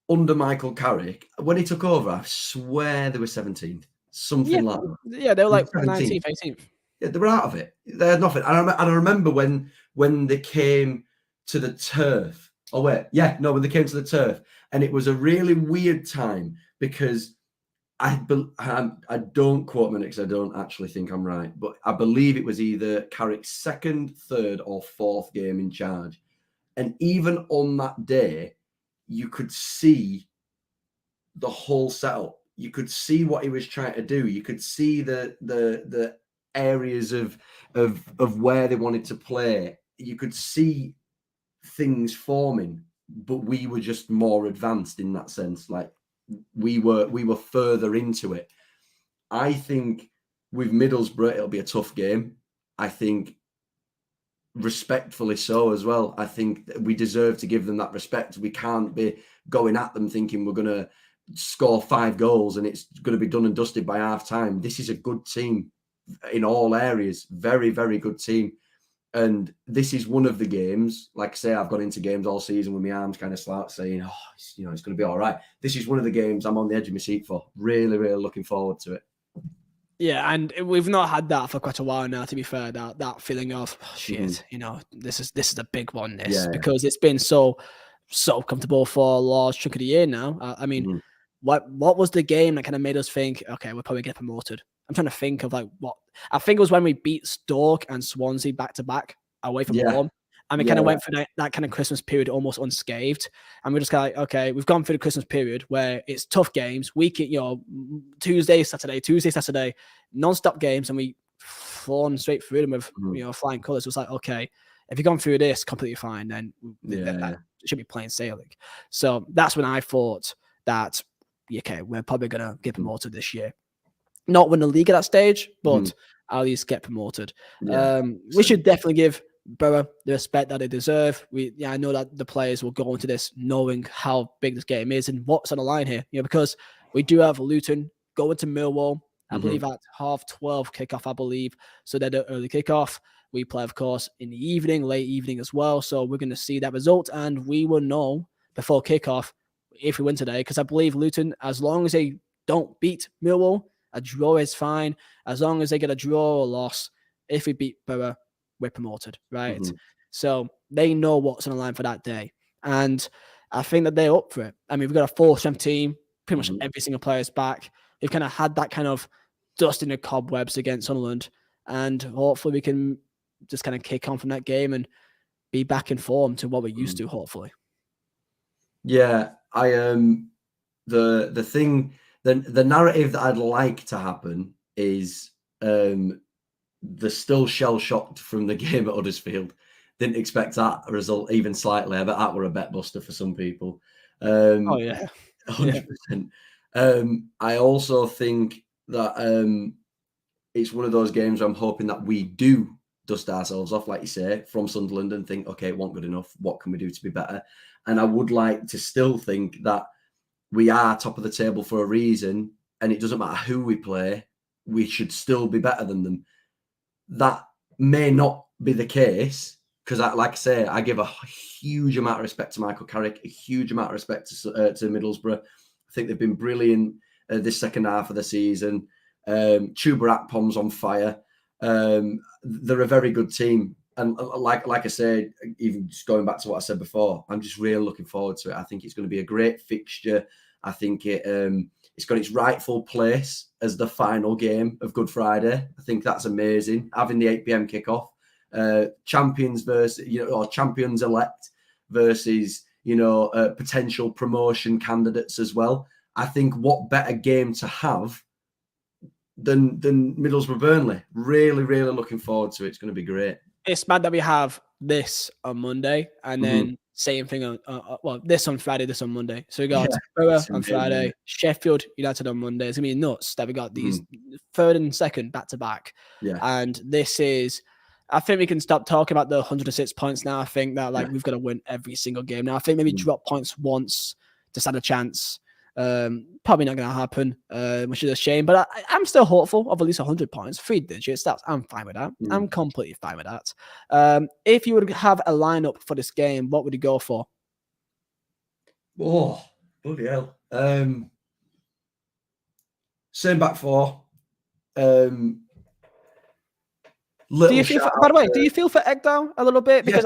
under Michael Carrick, when he took over, I swear they were 17th, something like that. Yeah, they were like 19th, 18th. Yeah, they were out of it. They had nothing. And I remember when they came to the turf. Oh, wait. Yeah, no, when they came to the turf. And it was a really weird time because I don't quote me because I don't actually think I'm right, but I believe it was either Carrick's second, third, or fourth game in charge. And even on that day, you could see the whole setup. You could see what he was trying to do. You could see the areas of where they wanted to play. You could see things forming, but we were just more advanced in that sense. Like we were further into it. I think with Middlesbrough, it'll be a tough game. I think respectfully so as well. I think we deserve to give them that respect. We can't be going at them thinking we're going to score 5 goals and it's going to be done and dusted by half time. This is a good team in all areas. Very, very good team. And this is one of the games, like I say, I've gone into games all season with my arms kind of slouched saying, oh, it's going to be all right. This is one of the games I'm on the edge of my seat for. Really, really looking forward to it. Yeah, and we've not had that for quite a while now, to be fair, that feeling of, oh, shit, this is a big one, because it's been so comfortable for a large chunk of the year now. I mean, what was the game that kind of made us think, okay, we'll probably get promoted? I'm trying to think of what I think it was when we beat Stoke and Swansea back to back away from home. And we kind of went through that kind of Christmas period almost unscathed. And we're just kind of like, okay, we've gone through the Christmas period where it's tough games, Tuesday, Saturday, non-stop games, and we flown straight through them with flying colours. It was like, okay, if you've gone through this completely fine, then that should be plain sailing. So that's when I thought that, okay, we're probably going to get promoted this year. Not win the league at that stage, but at least get promoted. We should definitely give Borough the respect that they deserve. I know that the players will go into this knowing how big this game is and what's on the line here. Because we do have Luton going to Millwall, I believe at 12:30 kickoff, I believe. So they're the early kickoff. We play, of course, in the evening, late evening as well. So we're going to see that result, and we will know before kickoff if we win today. Because I believe Luton, as long as they don't beat Millwall, a draw is fine. As long as they get a draw or loss, if we beat Borough, we're promoted, right? So they know what's on the line for that day. And I think that they're up for it. I mean, we've got a full-strength team. Pretty much every single player is back. We've kind of had that kind of dust in the cobwebs against Sunderland. And hopefully we can just kind of kick on from that game and be back in form to what we're used to, hopefully. Yeah, the thing... The narrative that I'd like to happen is the still shell-shocked from the game at Huddersfield. Didn't expect that result even slightly. I bet that were a bet buster for some people. 100%. I also think that it's one of those games where I'm hoping that we do dust ourselves off, like you say, from Sunderland and think, okay, it wasn't good enough. What can we do to be better? And I would like to still think that we are top of the table for a reason, and it doesn't matter who we play, we should still be better than them. That may not be the case, because like I say, I give a huge amount of respect to Michael Carrick, a huge amount of respect to Middlesbrough. I think they've been brilliant this second half of the season. Chuba Akpom's on fire. They're a very good team. And like I say, even just going back to what I said before, I'm just really looking forward to it. I think it's going to be a great fixture. I think it's got its rightful place as the final game of Good Friday. I think that's amazing. Having the 8 p.m. kickoff, champions versus, or champions elect versus, potential promotion candidates as well. I think what better game to have than Middlesbrough Burnley. Really, really looking forward to it. It's going to be great. It's mad that we have this on Monday and then same thing on this on Friday, this on Monday. So we got Borough on Friday, Sheffield United on Monday. It's gonna be nuts that we got these third and second back to back. Yeah, and this is. I think we can stop talking about the 106 points now. I think that we've got to win every single game now. I think maybe drop points once to stand a chance. Probably not going to happen, which is a shame. But I'm still hopeful of at least 100 points, 3 digits. I'm fine with that. I'm completely fine with that. If you would have a lineup for this game, what would you go for? Oh, bloody hell! Same back four. Do you feel? By the way, do you feel for Ekdal a little bit? Because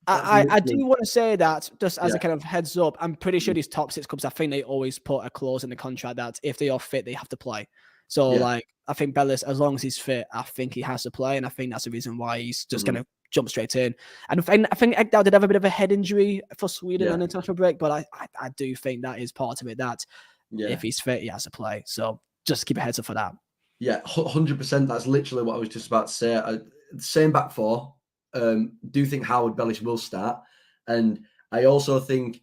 I do want to say that just as a kind of heads up, I'm pretty sure these top 6 clubs, I think they always put a clause in the contract that if they are fit, they have to play. So I think Bellis, as long as he's fit, I think he has to play. And I think that's the reason why he's just going to jump straight in. And I think Ekdal did have a bit of a head injury for Sweden on international break, but I do think that is part of it, that if he's fit, he has to play. So just keep a heads up for that. Yeah, 100%. That's literally what I was just about to say. Same back four. Do think Howard Bellis will start, and I also think,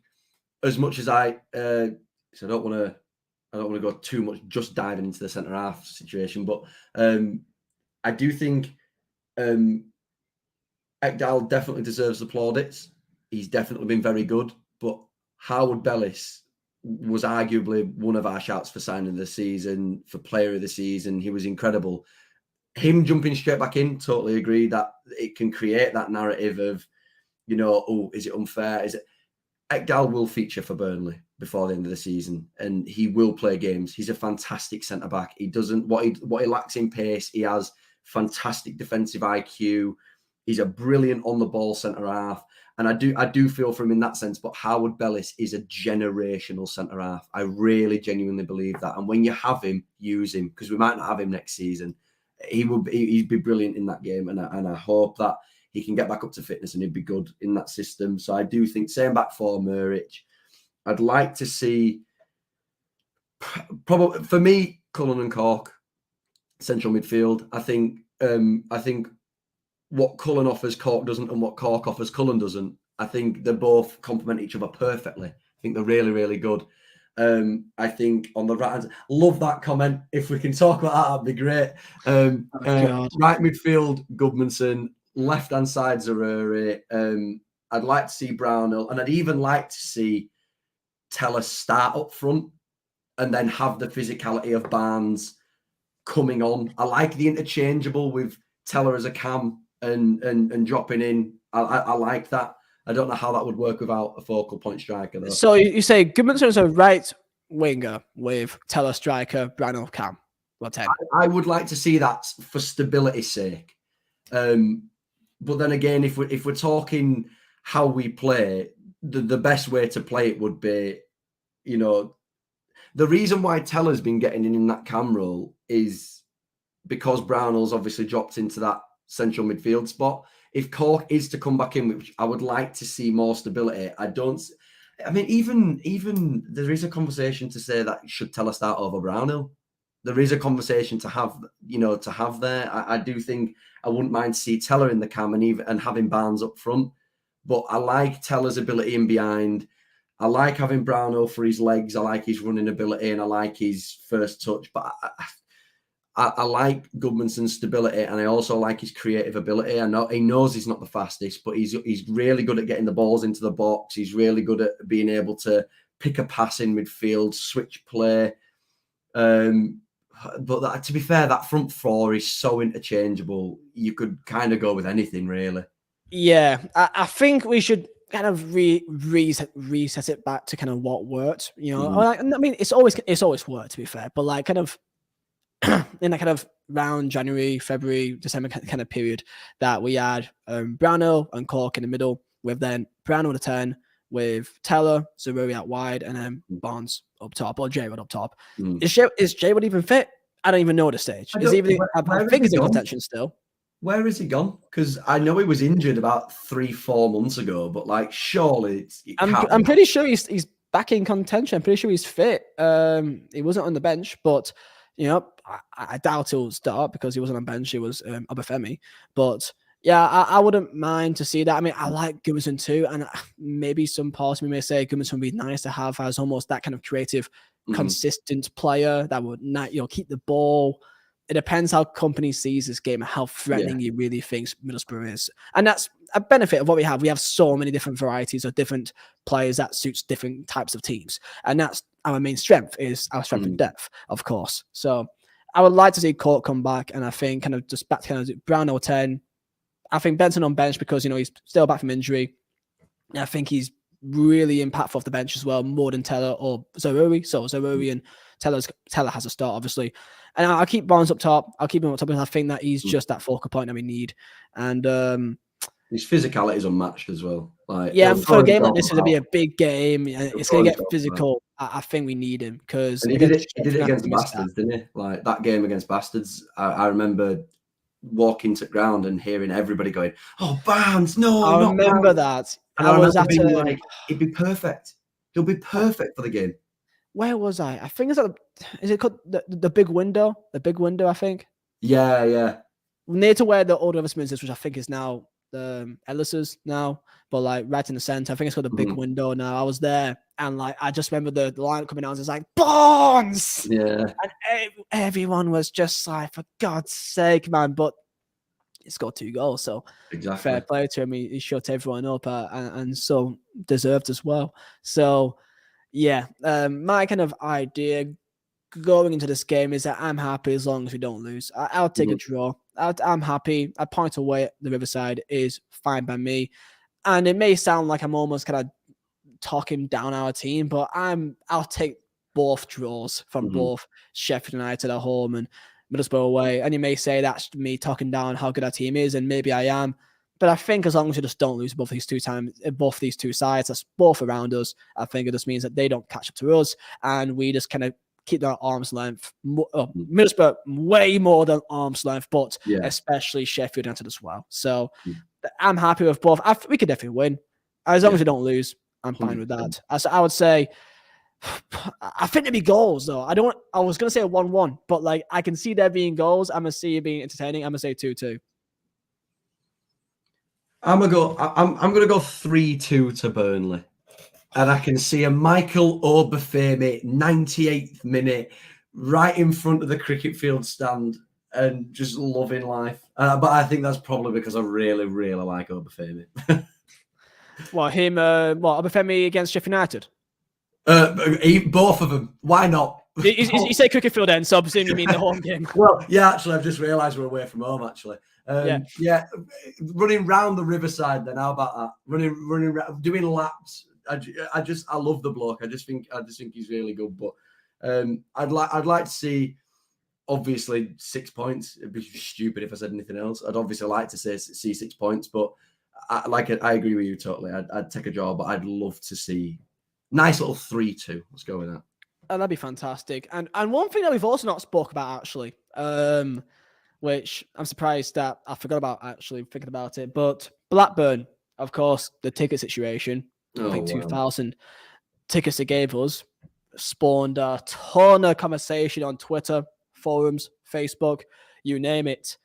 as much as I don't want to go too much just diving into the centre half situation, but I do think Ekdal definitely deserves the plaudits. He's definitely been very good, but Howard Bellis was arguably one of our shouts for signing of the season, for player of the season. He was incredible. him jumping straight back in, totally agree that it can create that narrative of, oh, is it unfair? Is it? Ekdal will feature for Burnley before the end of the season, and he will play games. He's a fantastic centre back. He doesn't what he lacks in pace. He has fantastic defensive IQ. He's a brilliant on the ball centre half, and I do feel for him in that sense. But Howard Bellis is a generational centre half. I really genuinely believe that. And when you have him, use him, because we might not have him next season. He'd be brilliant in that game, and I hope that he can get back up to fitness and he'd be good in that system. So I do think, same back four, Muric. I'd like to see, probably for me, Cullen and Cork, central midfield. I think what Cullen offers, Cork doesn't, and what Cork offers, Cullen doesn't. I think they both complement each other perfectly. I think they're really, really good. I think on the right hand, love that comment. If we can talk about that, that'd be great. Right midfield, Gudmundsson. Left-hand side, Zaruri. I'd like to see Brownhill, and I'd even like to see Teller start up front and then have the physicality of Barnes coming on. I like the interchangeable with Teller as a cam and dropping in. I like that. I don't know how that would work without a focal point striker, though. So you say Gudmundsson is a right winger with Teller striker, Brownhill cam. What 10? I would like to see that for stability's sake. But then again, if we're talking how we play, the best way to play it would be, the reason why Teller's been getting in that cam role is because Brownhill's obviously dropped into that central midfield spot. If Cork is to come back in, which I would like to see more stability, even there is a conversation to say that should Teller start over Brownhill. There is a conversation to have there. I do think I wouldn't mind to see Teller in the cam and having Barnes up front. But I like Teller's ability in behind. I like having Brownhill for his legs. I like his running ability and I like his first touch. But I like Gudmundsson's stability and I also like his creative ability. I know he knows he's not the fastest, but he's really good at getting the balls into the box. He's really good at being able to pick a pass in midfield, switch play. But to be fair, that front four is so interchangeable. You could kind of go with anything, really. Yeah, I think we should kind of reset it back to kind of what worked. I mean, it's always worked, to be fair, but like kind of in that kind of round January, February, December kind of period that we had Brownhill and Cork in the middle, with then Brownhill to 10, with Teller, Zaruri out wide, and then Barnes up top, or J-Wood up top. Is J-Wood even fit? I don't even know at this stage. I think he's in contention still. Where has he gone? Because I know he was injured about 3-4 months ago, but like surely I'm pretty sure he's back in contention. I'm pretty sure he's fit. He wasn't on the bench, but I doubt he'll start because he wasn't on bench. He was Obafemi, but yeah, I wouldn't mind to see that. I mean, I like Gudmundsson too, and maybe some parts of me may say Gudmundsson would be nice to have as almost that kind of creative, consistent player that would not, keep the ball. It depends how Kompany sees this game and how threatening he really thinks Middlesbrough is, and that's a benefit of what we have. We have so many different varieties of different players that suits different types of teams, and that's our main strength is our strength in depth, of course. So I would like to see Cork come back, and I think kind of just back to kind of Brownhill 10. I think Benson on bench because, he's still back from injury. I think he's really impactful off the bench as well, more than Teller or Zaruri. So Zaruri and Teller has a start, obviously. And I'll keep Barnes up top. I'll keep him up top because I think that he's just that focal point that we need. And his physicality is unmatched as well. Like, for a game like this, it'll be a big game. It's going to get physical. I think we need him because he did it against Bastards, didn't he? Like that game against Bastards, I remember walking to ground and hearing everybody going, "Oh, Barnes, no!" I remember that. And I was like, "He'd be perfect. He'll be perfect for the game." Where was I? I think is it called the big window? The big window, I think. Yeah. Near to where the Order of Smiths is, which I think is now the Ellis's now, but like right in the center. I think it's called the big window now. I was there, and like I just remember the line coming out. I was like, Barnes! Yeah. And everyone was just like, for God's sake, man! But he scored 2 goals, so fair play to him. He shut everyone up, and so deserved as well. So yeah, my kind of idea going into this game is that I'm happy as long as we don't lose. I'll take a draw. I'm happy. A point away at the Riverside is fine by me. And it may sound like I'm almost kind of talking down our team, but I'll take both draws from both Sheffield United at home and Middlesbrough away. And you may say that's me talking down how good our team is, and maybe I am. But I think as long as we just don't lose both these two sides, that's both around us, I think it just means that they don't catch up to us, and we just kind of keep that arm's length. Middlesbrough way more than arm's length, but especially Sheffield United as well. So I'm happy with both. We could definitely win as long as we don't lose. I'm fine with that. As I would say, I think there'd be goals though. I was gonna say 1-1, but like I can see there being goals. I'm gonna see it being entertaining. I'm gonna say 2-2. I'm gonna go 3-2 to Burnley. And I can see a Michael Obafemi 98th minute right in front of the cricket field stand and just loving life. But I think that's probably because I really, really like Obafemi. Obafemi against Sheffield United? Both of them. Why not? You say cricket field then, so I presume you mean the home game. Well, yeah, actually, I've just realised we're away from home, actually. Running round the Riverside then, how about that? Running doing laps. I love the bloke. I just think he's really good. But I'd like to see, obviously, 6 points. It'd be stupid if I said anything else. I'd obviously like to see 6 points, but I agree with you totally. I'd take a draw, but I'd love to see nice little 3-2. Let's go with that. Oh, that'd be fantastic. And one thing that we've also not spoke about actually, which I'm surprised that I forgot about actually thinking about it, but Blackburn, of course, the ticket situation. I think 2,000 tickets they gave us spawned a ton of conversation on Twitter, forums, Facebook, you name it.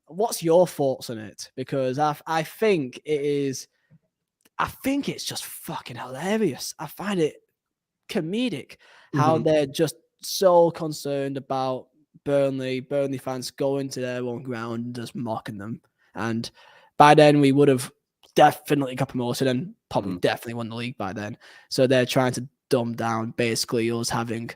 What's your thoughts on it? Because I think it's just fucking hilarious. I find it comedic how they're just so concerned about Burnley fans going to their own ground and just mocking them. And by then we would have definitely got promoted and probably definitely won the league by then. So they're trying to dumb down basically us having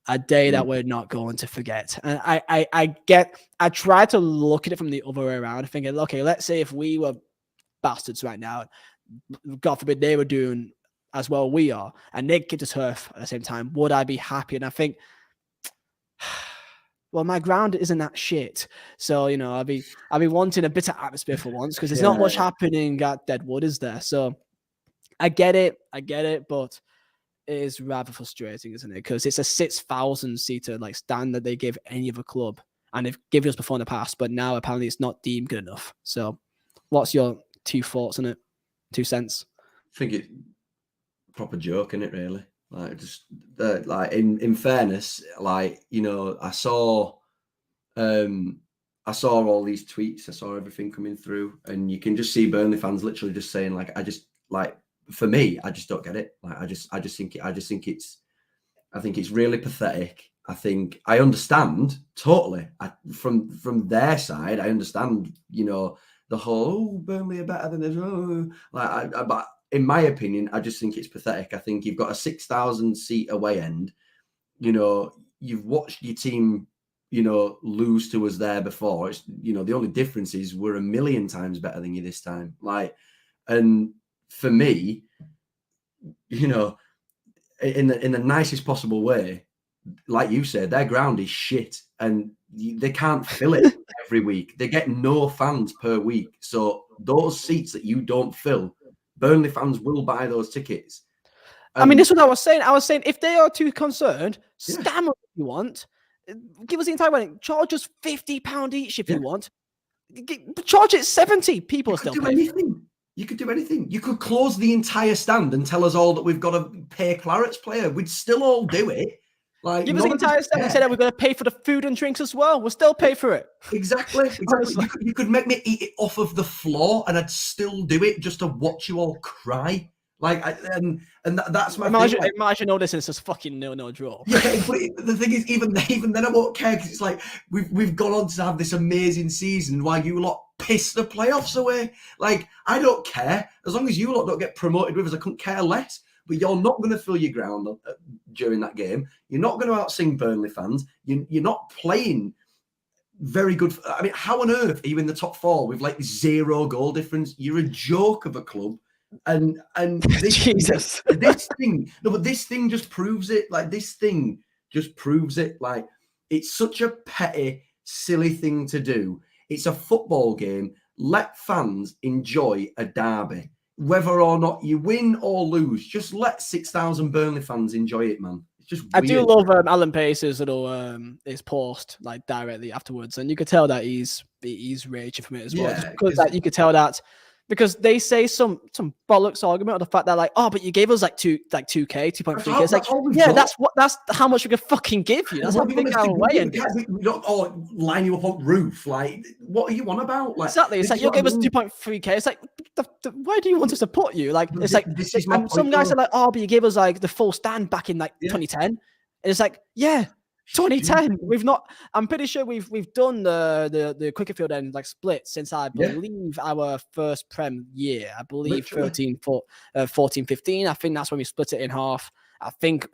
a day that we're not going to forget. And I try to look at it from the other way around, thinking, okay, let's say if we were bastards right now, God forbid they were doing as well we are, and they get to turf at the same time, would I be happy? And I think, well, my ground isn't that shit. So, you know, I'll be wanting a bit of atmosphere for once, because there's not much happening at Deadwood, is there? So I get it, but it is rather frustrating, isn't it? Because it's a 6,000 seater like stand that they give any other club, and they've given us before in the past, but now apparently it's not deemed good enough. So what's your 2 thoughts on it? 2 cents? I think it's proper joke, isn't it, really? Like, just like in fairness, like, you know, I saw all these tweets, I saw everything coming through, and you can just see Burnley fans literally just saying, like, for me, I just don't get it. Like, I think it's really pathetic. I think I understand totally. From their side, I understand, you know, the whole Burnley are better than us. But in my opinion, I just think it's pathetic. I think you've got a 6,000 seat away end. You know, you've watched your team, you know, lose to us there before. It's, you know, the only difference is we're a million times better than you this time. Like, and for me, you know, in the nicest possible way, like you said, their ground is shit and they can't fill it every week. They get no fans per week. So those seats that you don't fill, Burnley fans will buy those tickets. I mean, this is what I was saying. I was saying, if they are too concerned, scam if you want. Give us the entire money. Charge us £50 each if you want. Charge it 70. People still pay. You could do anything. You could close the entire stand and tell us all that we've got to pay a Clarets player. We'd still all do it. Like, give us the entire stand and say that we're going to pay for the food and drinks as well. We'll still pay for it. Exactly. You could make me eat it off of the floor and I'd still do it just to watch you all cry. Like, that's my imagine, thing. Imagine all this and it's just fucking no draw. Yeah, but the thing is, even then I won't care, because it's like we've gone on to have this amazing season while you lot piss the playoffs away. Like, I don't care. As long as you lot don't get promoted with us, I couldn't care less. but you're not going to fill your ground during that game. You're not going to outsing Burnley fans. You're not playing very good. I mean, how on earth are you in the top 4 with like 0 goal difference? You're a joke of a club. And this, Jesus. this thing just proves it. Like, this thing just proves it. Like, it's such a petty, silly thing to do. It's a football game. Let fans enjoy a derby. Whether or not you win or lose, just let 6,000 Burnley fans enjoy it, man. It's just weird. I do love Alan Pace's little his post like directly afterwards, and you could tell that he's raging from it as well. Yeah, because you could tell that because they say some bollocks argument on the fact that like, oh, but you gave us like 2K, 2.3K. It's like, yeah, that's how much we can fucking give you. That's how big our way. We don't line you up on roof. Like, what are you on about? Like, exactly. It's like you gave us 2.3K. It's like, where do you want us to put you? Like, it's like, and some guys are like, oh, but you gave us like the full stand back in like 2010. And it's like, yeah. 2010. We've not. I'm pretty sure we've done the quicker field end like split since I believe our first Prem year. I believe 14, 15. I think that's when we split it in half. I think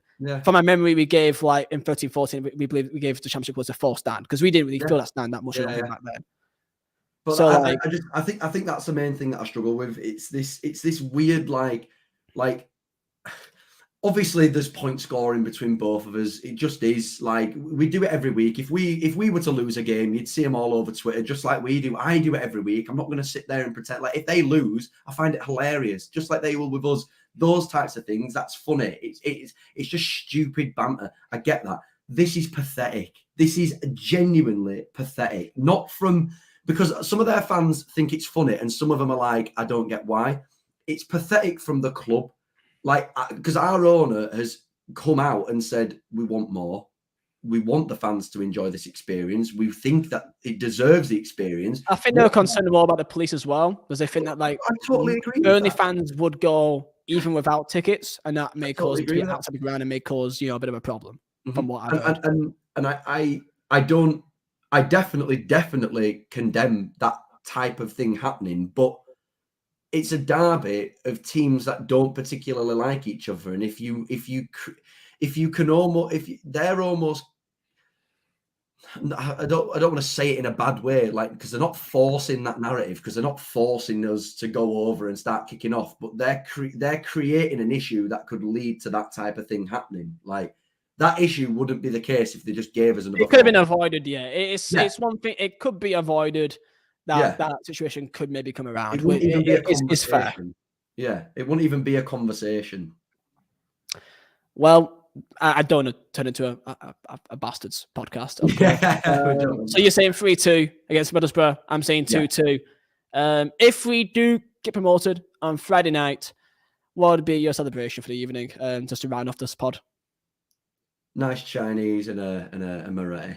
from my memory we gave like in 13, 14. We believe we gave the championship was a full stand because we didn't really fill that stand that much back then. But so I think that's the main thing that I struggle with. It's this weird like. Obviously, there's point scoring between both of us. It just is like we do it every week. If we were to lose a game, you'd see them all over Twitter, just like we do. I do it every week. I'm not going to sit there and pretend. Like, if they lose, I find it hilarious, just like they will with us. Those types of things, that's funny. It's just stupid banter. I get that. This is pathetic. This is genuinely pathetic. Not from because some of their fans think it's funny, and some of them are like, I don't get why. It's pathetic from the club. Like, because our owner has come out and said, we want more. We want the fans to enjoy this experience. We think that it deserves the experience. I think they're concerned more about the police as well, because they think that like I totally agree. Burnley fans would go even without tickets, and that may cause them to get outside the ground and may cause a bit of a problem. From what I've heard. And I definitely condemn that type of thing happening, but it's a derby of teams that don't particularly like each other, and if they're almost, I don't want to say it in a bad way, like, because they're not forcing that narrative, because they're not forcing us to go over and start kicking off, but they're creating an issue that could lead to that type of thing happening. Like, that issue wouldn't be the case if they just gave us another. It could have been avoided. Yeah, it's one thing. It could be avoided. That situation could maybe come around. It's fair. Yeah, it wouldn't even be a conversation. Well, I don't want to turn into a bastards podcast. So you're saying 3-2 against Middlesbrough. I'm saying 2-2. If we do get promoted on Friday night, what would be your celebration for the evening? Just to round off this pod. Nice Chinese and a Moretti.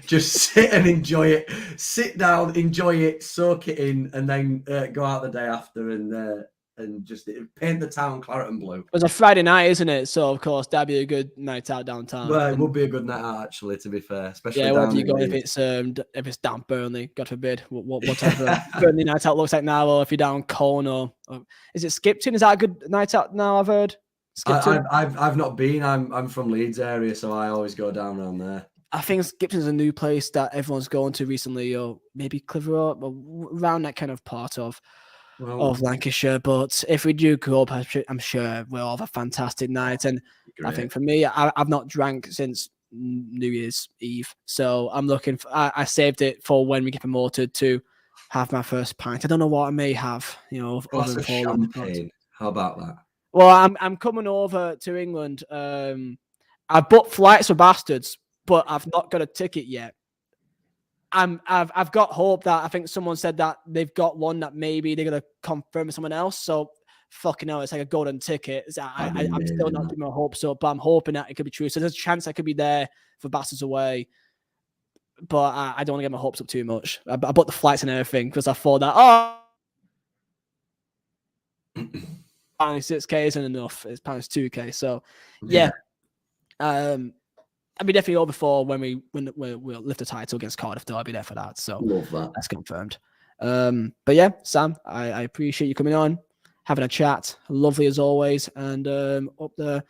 Just sit and enjoy it. Sit down, enjoy it, soak it in, and then go out the day after and just paint the town claret and blue. It's a Friday night, isn't it? So of course that'd be a good night out downtown. Well, it would be a good night out, actually. To be fair, especially where do you go if it's down Burnley? God forbid. What type of Burnley night out looks like now, or if you're down Colne, or is it Skipton? Is that a good night out now? I've heard. I've not been. I'm from Leeds area, so I always go down around there. I think Skipton's a new place that everyone's going to recently, or maybe Clitheroe, or around that kind of part of Lancashire. But if we do go up, I'm sure we'll have a fantastic night. And I think for me, I've not drank since New Year's Eve, so I'm looking for. I saved it for when we get promoted to have my first pint. I don't know what I may have. Glass of champagne. How about that? Well, I'm coming over to England. I booked flights for bastards, but I've not got a ticket yet. I've got hope that I think someone said that they've got one that maybe they're gonna confirm with someone else. So fucking hell, it's like a golden ticket. I'm still not giving my hopes up, but I'm hoping that it could be true. So there's a chance I could be there for bastards away. But I don't want to get my hopes up too much. I bought the flights and everything because I thought that only 6K isn't enough. It's pounds 2K. So yeah. I'll be definitely over before when we'll lift the title against Cardiff. Though I'll be there for that. So love that. That's confirmed. But yeah, Sam, I appreciate you coming on. having a chat. Lovely as always, and up the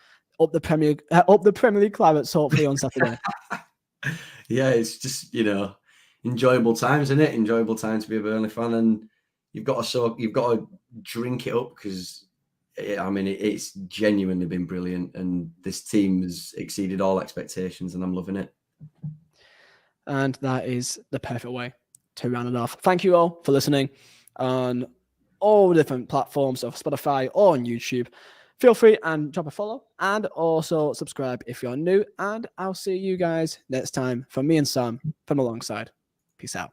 Premier League climates hopefully on Saturday. Yeah, it's just enjoyable times, isn't it? Enjoyable time to be a Burnley fan, and you've got to drink it up because it's genuinely been brilliant, and this team has exceeded all expectations, and I'm loving it. And that is the perfect way to round it off. Thank you all for listening on all the different platforms of Spotify or on YouTube. Feel free and drop a follow and also subscribe if you're new. And I'll see you guys next time from me and Sam from Alongside. Peace out.